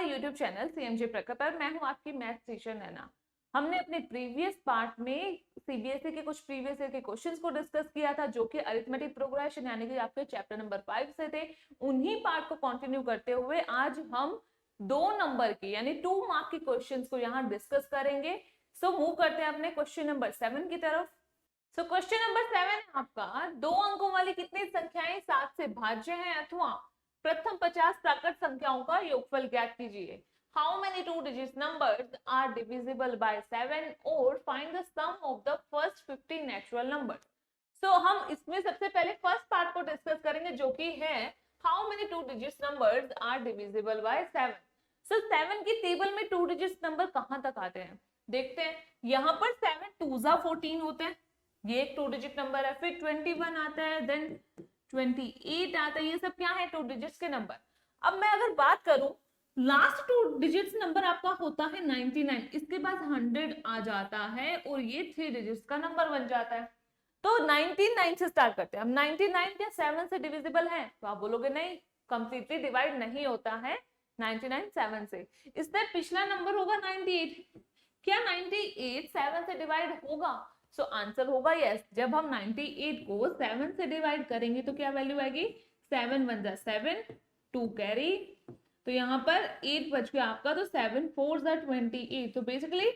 My YouTube channel CMJ प्रकट पर। मैं हूं आपकी मैथ टीचर नैना। हमने अपने प्रीवियस पार्ट में सीबीएसई के कुछ प्रीवियस ईयर के क्वेश्चंस को डिस्कस किया था, जो कि अरिथमेटिक प्रोग्रेशन यानी कि आपके चैप्टर नंबर 5 से थे। उन्हीं पार्ट को कंटिन्यू करते हुए आज हम 2 नंबर की यानी 2 मार्क की क्वेश्चंस को यहाँ डिस्कस करेंगे। सो मूव करते हैं अपने क्वेश्चन नंबर 7 की तरफ। सो क्वेश्चन नंबर 7 है आपका, 2 अंकों वाली कितनी संख्याएं 7 से भाज्य हैं अथवा प्रथम 50 प्राकृत संख्याओं का योगफल ज्ञात कीजिए। How many 2-digit numbers are divisible by 7 or find the sum of the first 50 natural numbers. So हम इसमें सबसे पहले फर्स्ट पार्ट को डिस्कस करेंगे, जो कि है How many 2-digit numbers are divisible by 7. So 7 की टेबल में 2-digit नंबर कहां तक आते हैं देखते हैं। यहाँ पर 7 2 14 होते हैं, ये एक 2-digit नंबर है। फिर 21 आता है, देन 28 आता है। ये सब क्या है? 2 डिजिट्स के नंबर। अब मैं अगर बात करूं, लास्ट 2 डिजिट्स नंबर आपका होता है 99, इसके बाद 100 आ जाता है और ये 3 डिजिट्स का नंबर बन जाता है। तो 99 से स्टार्ट करते हैं। अब 99 क्या 7 से डिविजिबल है? तो आप बोलोगे नहीं, कंप्लीटली डिवाइड नहीं होता है 99 7 से। इससे पिछला नंबर होगा 98। क्या 98 7 से डिवाइड होगा? सो आंसर होगा यस। जब हम 98 को 7 से डिवाइड करेंगे तो क्या वैल्यू आएगी? 7 1 जा 7, 2 कैरी, तो यहाँ पर 8 बच गया आपका, तो 7 4 जा 28। तो बेसिकली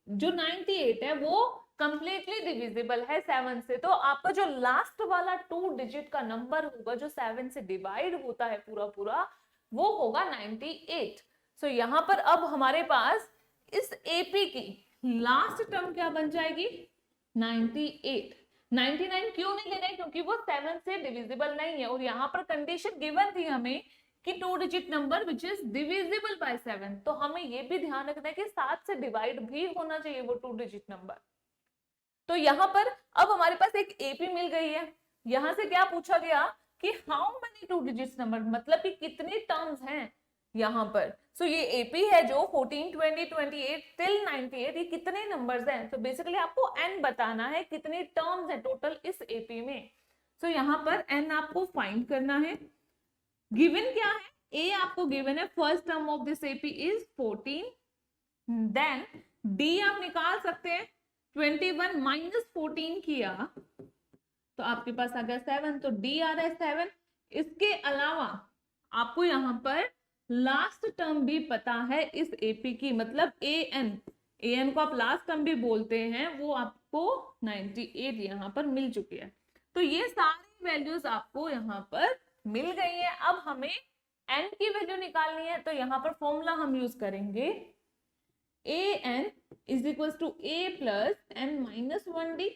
जो 98 है वो कंप्लीटली डिविजिबल है 7 से। तो आपका जो लास्ट वाला 2 डिजिट का नंबर होगा जो 7 से डिवाइड होता है पूरा पूरा, वो होगा 98। सो यहाँ पर अब हमारे पास इस एपी की लास्ट टर्म क्या बन जाएगी? 98। 99 क्यों नहीं ले रहे? क्योंकि वो 7 से डिविजिबल नहीं है। और यहाँ पर कंडीशन गिवन थी हमें कि 2 digit number which is divisible by 7। तो हमें ये भी ध्यान रखना है कि 7 से डिवाइड भी होना चाहिए वो 2 डिजिट नंबर। तो यहाँ पर अब हमारे पास एक एपी मिल गई है। यहां से क्या पूछा गया कि हाउ मेनी 2 डिजिट नंबर, मतलब कि कितनी टर्म्स हैं यहाँ पर। सो ये एपी है जो 14 20 28 टिल 98, ये कितने नंबर्स हैं? तो बेसिकली आपको एन बताना है, कितनी टर्म्स है टोटल इस एपी में। सो यहाँ पर एन आपको फाइंड करना है। गिवन क्या है? ए आपको गिवन है, first term of this AP is 14। Then d आप निकाल सकते हैं, 21 माइनस 14 किया तो आपके पास आ गया 7, तो डी आ रहा है 7। इसके अलावा आपको यहाँ पर लास्ट टर्म भी पता है इस एपी की, मतलब ए एन को आप लास्ट टर्म भी बोलते हैं, वो आपको 98 यहाँ पर मिल चुकी है। तो ये सारी वैल्यूज आपको यहाँ पर मिल गई है। अब हमें एन की वैल्यू निकालनी है, तो यहाँ पर फॉर्मूला हम यूज करेंगे A N is equal to A plus N minus 1 D.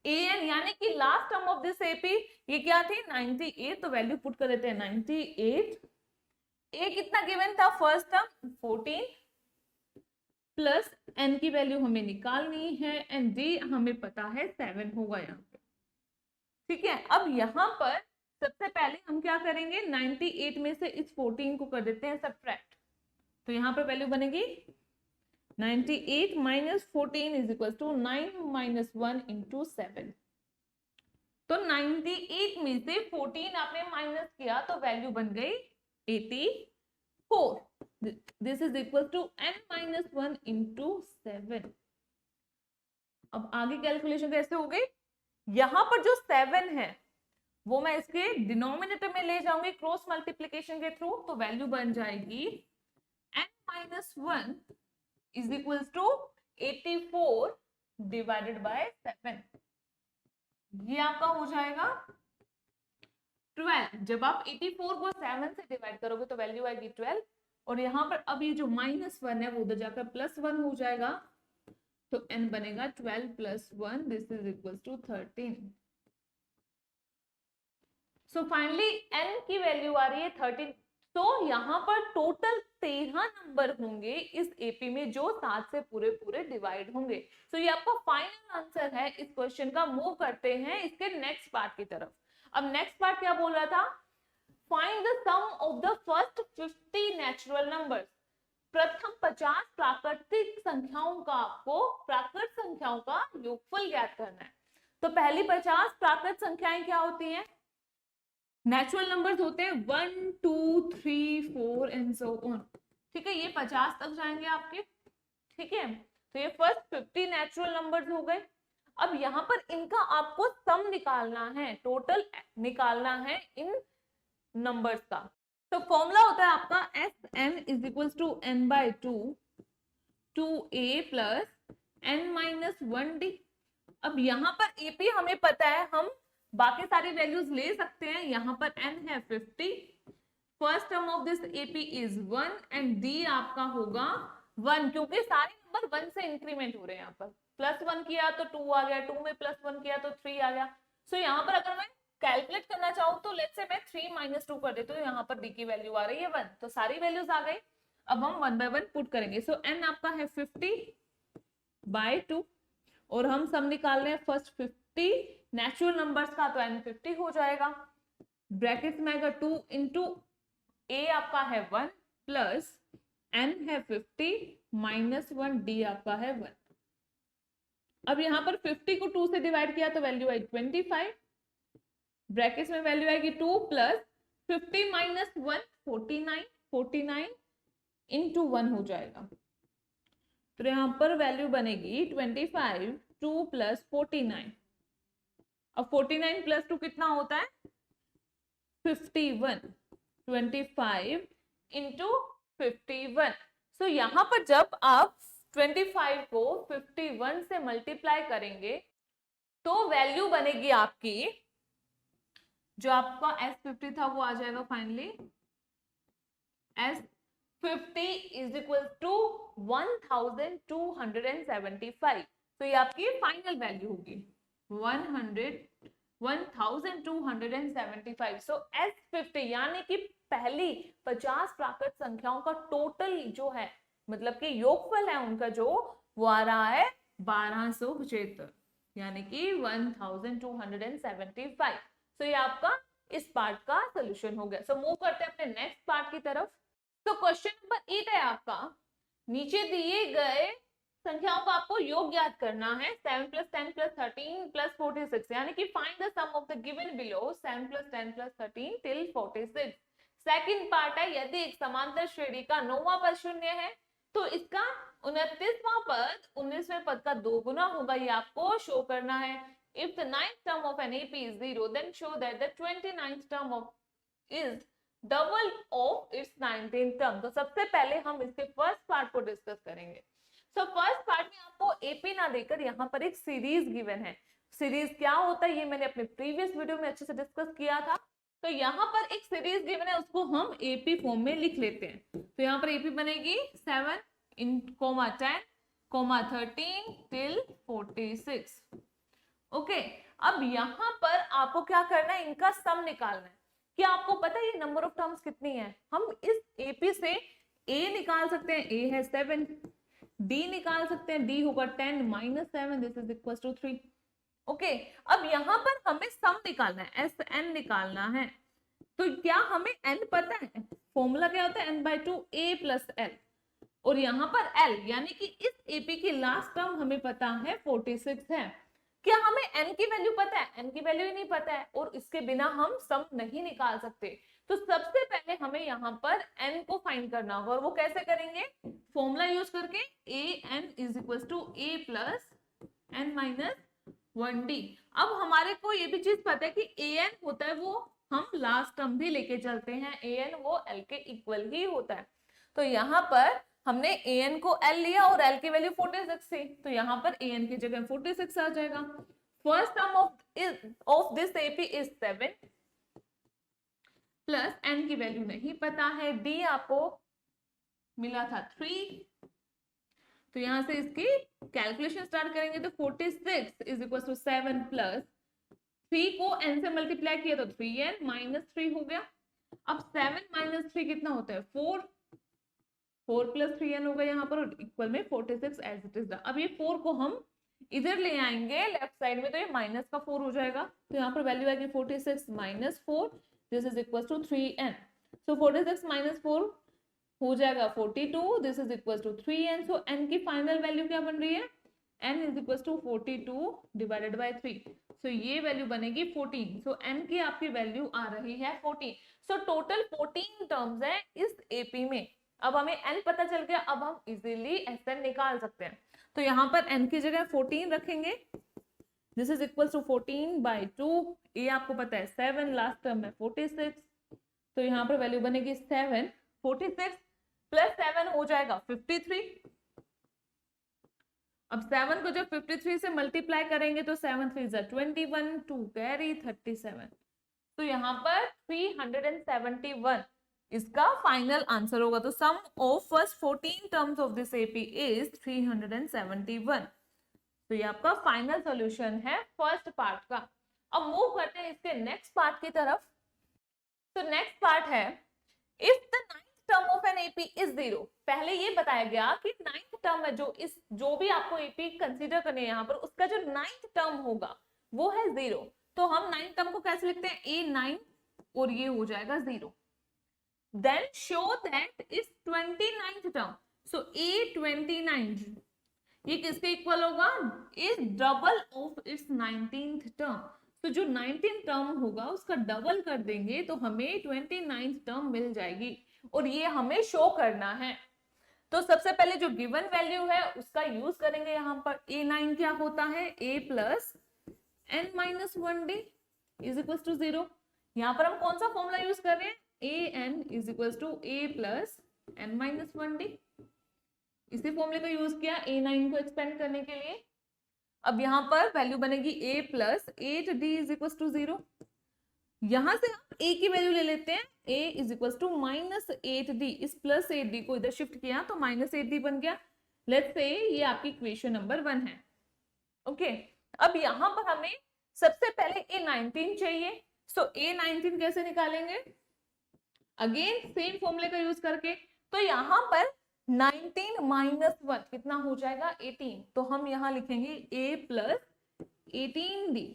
A N यानी कि last term of this AP ये क्या थी? 98। तो वैल्यू पुट कर देते हैं 98। ए कितना गिवन था? फर्स्ट टर्म 14 प्लस एन की वैल्यू हमें निकालनी है एंड डी हमें पता है 7 होगा यहाँ पे। ठीक है, अब यहाँ पर सबसे पहले हम क्या करेंगे, 98 में से इस 14 को कर देते हैं सब्ट्रैक्ट। तो यहाँ पर वैल्यू बनेगी 98 minus 14 is equal to 9 minus 1 into 7। तो 98 में से 14 आपने माइनस किया तो वैल्यू बन गई 84। This is equal to n minus 1 into 7। अब आगे कैलकुलेशन कैसे हो गई? यहां पर जो 7 है वो मैं इसके डिनोमिनेटर में ले जाऊंगी क्रॉस मल्टीप्लीकेशन के थ्रू, तो वैल्यू बन जाएगी n minus 1 is equal to 84 divided by 7। ये आपका हो जाएगा 12। जब आप 84 को 7 से डिवाइड करोगे तो वैल्यू आएगी 12। और यहाँ पर अब ये जो -1 है वो उधर जाकर +1 हो जाएगा, तो n बनेगा 12 plus 1, this is equal to 13। So finally n की वैल्यू आ रही है 13। तो यहाँ पर टोटल 13 नंबर होंगे इस एपी में जो 7 से पूरे पूरे डिवाइड होंगे। तो ये आपका फाइनल आंसर है इस क्वेश्चन का। मूव करते हैं इसके नेक्स्ट पार्ट की तरफ। अब नेक्स्ट पार्ट क्या बोल रहा था? Find the sum of the first 50 natural numbers. प्रथम 50 प्राकृतिक संख्याओं का आपको प्राकृत संख्याओं का योगफल ज्ञात करना है। तो पहली 50 प्राकृत संख्याएं क्या होती हैं? नेचुरल नंबर्स होते हैं 1 2 3 4 एंड सो ऑन, ठीक है, ये 50 तक जाएंगे आपके, ठीक है। तो ये फर्स्ट 50 नेचुरल नंबर्स हो गए। अब यहाँ पर इनका आपको सम निकालना है, टोटल निकालना है इन नंबर्स का। तो फॉर्मूला होता है आपका s n is equal to n by two two A plus N minus one d. अब यहाँ पर एपी हमें पता है, हम बाकी सारी वैल्यूज ले सकते हैं। यहाँ पर एन है 50, first term of this AP is 1 and D आपका होगा 1, क्योंकि सारे नंबर 1 से इंक्रीमेंट हो रहे हैं। यहाँ पर +1 किया तो 2 आ गया, 2 में +1 किया तो 3 आ गया। सो यहाँ पर अगर मैं कैलकुलेट करना चाहूँ तो लेट्स से मैं 3 - 2 कर देती हूँ, यहाँ पर डी की वैल्यू आ रही है 1, तो सारी वैल्यूज आ गई। अब हम 1 बाय 1 पुट करेंगे। सो एन आपका है 50/2 और हम सम निकाल रहे हैं फर्स्ट 50 नेचुरल नंबर्स का, तो एन 50 हो जाएगा। ब्रैकेट में आएगा 2 इंटू ए आपका है 1 प्लस एन है 50 माइनस 1 डी आपका है 1। अब यहाँ पर 50 को 2 से डिवाइड किया तो वैल्यू आई 25, ब्रैकेट में वैल्यू आएगी 2 प्लस 50 माइनस 1 49, 49 इंटू 1 हो जाएगा। तो यहाँ पर वैल्यू बनेगी 25, 2 प्लस 49। अब 49 प्लस 2 कितना होता है 51, 25 इंटू 51। सो यहाँ पर जब आप 25 को 51 से मल्टीप्लाई करेंगे तो वैल्यू बनेगी आपकी, जो आपका S50 था वो आ जाएगा finally S50 is equal to 1275। तो ये आपकी फाइनल वैल्यू होगी 1275। सो S50 यानी कि पहली 50 प्राकृत संख्याओं का टोटल जो है, मतलब कि योगफल है उनका, जो वो आ रहा है 1275, यानी कि 1275। सो ये आपका इस पार्ट का सोल्यूशन हो गया। सो मूव करते हैं अपने नेक्स्ट पार्ट की तरफ। तो क्वेश्चन नंबर 8 है आपका, नीचे दिए गए संख्याओं का आपको योग ज्ञात करना है 7 + 10 + 13 + 46, यानी कि find the sum of the given below 7 + 10 + 13 till 46। Second part है, यदि एक समांतर श्रेणी का 9वां पद शून्य है तो इसका 29वां पद 19वें पद का 2 गुना होगा, ये आपको शो करना है। If the 9th term of an AP is 0, then show that the 29th term of is double of its 19th term। तो सबसे पहले हम इसके फर्स्ट पार्ट को डिस्कस करेंगे। सो फर्स्ट पार्ट में आपको एपी ना देकर यहाँ पर एक सीरीज गिवन है। सीरीज क्या होता है ये मैंने अपने प्रीवियस वीडियो में अच्छे से डिस्कस किया था। तो यहाँ पर एक सीरीज गिवन है, उसको हम एपी फॉर्म में लिख लेते हैं। तो यहाँ पर एपी बनेगी 7 इन 10 13 till 46। ओके, अब यहाँ पर आपको क्या करना है, इनका सम निकालना है। क्या आपको पता है ये नंबर ऑफ टर्म्स कितनी है? हम इस एपी से ए निकाल सकते हैं, ए है 7, डी निकाल सकते हैं, डी होगा 10 - 7, this is equal to 3। Okay, अब यहाँ पर हमें सम निकालना है, एस एन निकालना है। तो क्या हमें एन पता है? फॉर्मूला क्या होता है, n/2 a + l, और यहाँ पर l यानी कि इस एपी की लास्ट टर्म हमें पता है 46 है। क्या हमें n की वैल्यू पता है? n की वैल्यू ही नहीं पता है, और इसके बिना हम सम नहीं निकाल सकते। तो सबसे पहले हमें यहाँ पर n को फाइंड करना होगा, और वो कैसे करेंगे? फॉर्मूला यूज करके an = a + n - 1d। अब हमारे को ये भी चीज पता है कि an होता है वो हम लास्ट टर्म भी लेके चलते हैं, an वो l के इक्वल ही होता है। तो यहाँ पर हमने an को l लिया और l की वैल्यू 46 थी, तो यहाँ पर an की जगह 46 आ जाएगा। First term of this AP is 7 plus n की वैल्यू नहीं पता है, d आपको मिला था 3। तो यहां से इसकी कैलकुलेशन स्टार्ट करेंगे तो 46 = 7 प्लस 3 को n से मल्टीप्लाई किया तो 3n - 3 हो गया। अब 7 - 3 कितना होता है 4 + 3n होगा यहाँ पर, इक्वल में 46 एज इट इज। अब ये 4 को हम इधर ले आएंगे लेफ्ट साइड में, तो ये माइनस का 4 हो जाएगा। तो यहाँ पर वैल्यू आएगी 46 - 4, this is equal to 3n। So 46 - 4 हो जाएगा 42, this is equal to 3n। So n की फाइनल वैल्यू क्या बन रही है? n is equal to 42 divided by 3, so ये वैल्यू बनेगी 14, सो n की आपकी वैल्यू आ रही है 14, सो टोटल 14 टर्म्स है इस एपी में। अब हमें n पता चल गया, अब हम इजीली SN निकाल सकते हैं। तो यहाँ पर n की जगह 14 रखेंगे, this is equal to 14 by 2, ये आपको पता है 7, लास्ट टर्म है 46, तो यहाँ पर वैल्यू बनेगी 7, 46 प्लस 7 हो जाएगा 53। अब 7 को जब 53 से मल्टीप्लाई करेंगे तो 7 3 जा 21, 2 कैरी 37, तो यहाँ पर 371 इसका फाइनल आंसर होगा। तो sum of first 14 terms of this AP is 371, तो ये आपका फाइनल सॉल्यूशन है फर्स्ट पार्ट का। अब मूव करते हैं इसके नेक्स्ट पार्ट की तरफ। तो नेक्स्ट पार्ट है if the ninth term of an AP is 0। पहले ये बताया गया कि नाइन्थ टर्म है जो भी आपको एपी कंसीडर करने हैं यहाँ पर, उसका जो नाइन्थ टर्म होगा वो है 0। तो हम नाइन्थ टर्म को कैसे लिखते हैं, A9 और ये हो जाएगा 0। Then show that is 29th term, so A29 ये किसके इक्वल होगा, is double of its 19th term. तो जो 19th टर्म होगा उसका डबल कर देंगे तो हमें 29th टर्म मिल जाएगी, और ये हमें शो करना है। तो सबसे पहले जो गिवन वैल्यू है उसका यूज करेंगे यहाँ पर। A9 क्या होता है, A plus n-1d is equal to 0। यहाँ पर हम कौन सा फॉर्मूला यूज कर रहे हैं, an is equal to A plus n-1d, इसी फॉर्मूले को यूज किया A9 को एक्सपेंड करने के लिए। अब यहाँ पर वैल्यू बनेगी A plus 8d is equal to 0। यहां से हम A की वैल्यू ले लेते हैं, A is equal to minus 8d, इस प्लस 8d को इधर शिफ्ट किया तो माइनस 8d बन गया। लेट्स से ये आपकी इक्वेशन नंबर 1 है। ओके, अब यहां पर हमें सबसे पहले A19 चाहिए, सो A19 कैसे निकालेंगे, अगेन सेम फॉर्मूले का यूज करके। तो यहां पर 19 माइनस 1 कितना हो जाएगा 18, तो हम यहां लिखेंगे A प्लस 18d।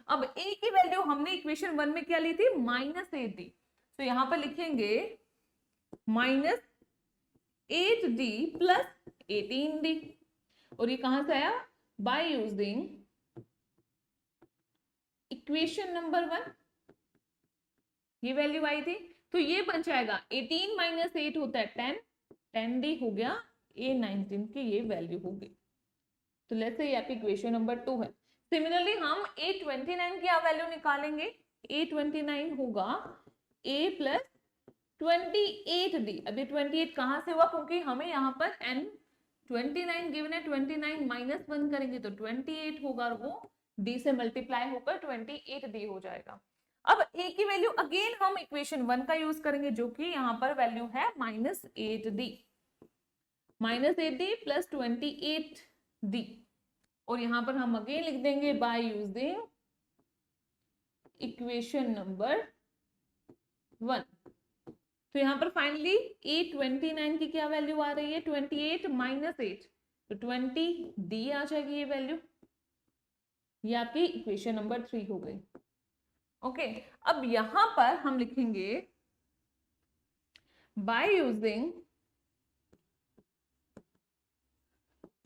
अब A की वैल्यू हमने इक्वेशन 1 में क्या ली थी, माइनस 8d, तो यहां पर लिखेंगे माइनस 8d प्लस 18d, और ये कहां से आया, बाय यूजिंग इक्वेशन नंबर 1 ये वैल्यू आई थी। तो ये बन जाएगा 18 माइनस 8 होता है 10, 10d हो गया, A19 की ये वैल्यू हो गई। तो लेट्स से ये आपकी इक्वेशन नंबर 2 है। सिमिलरली हम A29 की वैल्यू निकालेंगे, A29 होगा A प्लस 28d। अभी 28 कहां से हुआ, क्योंकि हमें यहाँ पर n29 गिवन है, 29 माइनस 1 करेंगे तो 28 होगा, और वो d से मल्टीप्लाई होकर 28d हो जाएगा। अब A की वैल्यू अगेन हम इक्वेशन 1 का यूज करेंगे, जो कि यहाँ पर वैल्यू है minus 8d, minus 8d plus 28d, और यहाँ पर हम अगेन लिख देंगे बाय यूजिंग इक्वेशन नंबर 1। तो यहाँ पर फाइनली A29 की क्या वैल्यू आ रही है, 28 माइनस 8, तो 20d आ जाएगी ये वैल्यू। ये आपकी इक्वेशन नंबर 3 हो गई। ओके, अब यहां पर हम लिखेंगे by using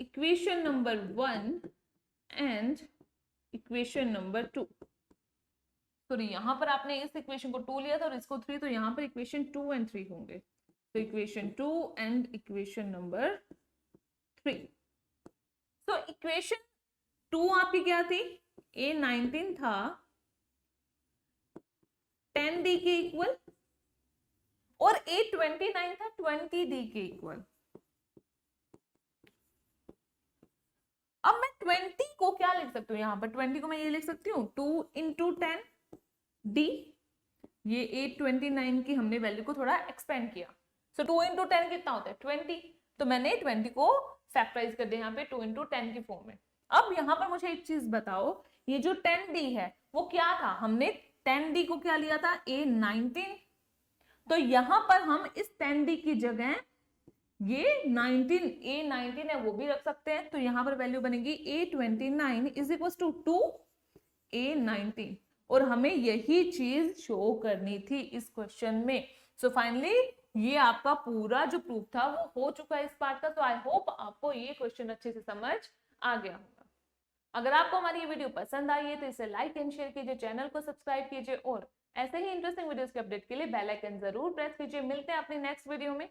equation number 1 and equation number 2। Sorry, यहां पर आपने इस इक्वेशन को 2 लिया था और इसको 3, तो यहां पर इक्वेशन 2 एंड 3 होंगे। तो equation 2 and equation number 3। So equation 2 आपकी क्या थी, A19 था 10d के इक्वल, और A29 था 20d के इक्वल। अब मैं 20 को क्या लिख सकती हूँ, यहाँ पर 20 को मैं ये लिख सकती हूँ 2 इंटू 10d। ये A29 की हमने वैल्यू को थोड़ा एक्सपेंड किया, सो 2 इंटू 10 कितना होता है 20, तो मैंने 20 को फैक्टराइज कर दिया यहाँ पे 2 इंटू 10 की फॉर्म में। अब यहाँ पर मुझे एक चीज बताओ, ये जो 10d है वो क्या था, हमने 10d को क्या लिया था, A19, तो यहां पर हम इस 10d की जगह ये A19 है वो भी रख सकते हैं। तो यहां पर वैल्यू बनेगी A29 is equal to A19, और हमें यही चीज शो करनी थी इस क्वेश्चन में। सो फाइनली ये आपका पूरा जो प्रूफ था वो हो चुका है इस पार्ट का। तो आई होप आपको ये क्वेश्चन अच्छे से समझ आ गया होगा। अगर आपको हमारी ये वीडियो पसंद आई है तो इसे लाइक एंड शेयर कीजिए, चैनल को सब्सक्राइब कीजिए और ऐसे ही इंटरेस्टिंग वीडियोस के अपडेट के लिए बेल आइकन जरूर प्रेस कीजिए। मिलते हैं अपनी नेक्स्ट वीडियो में।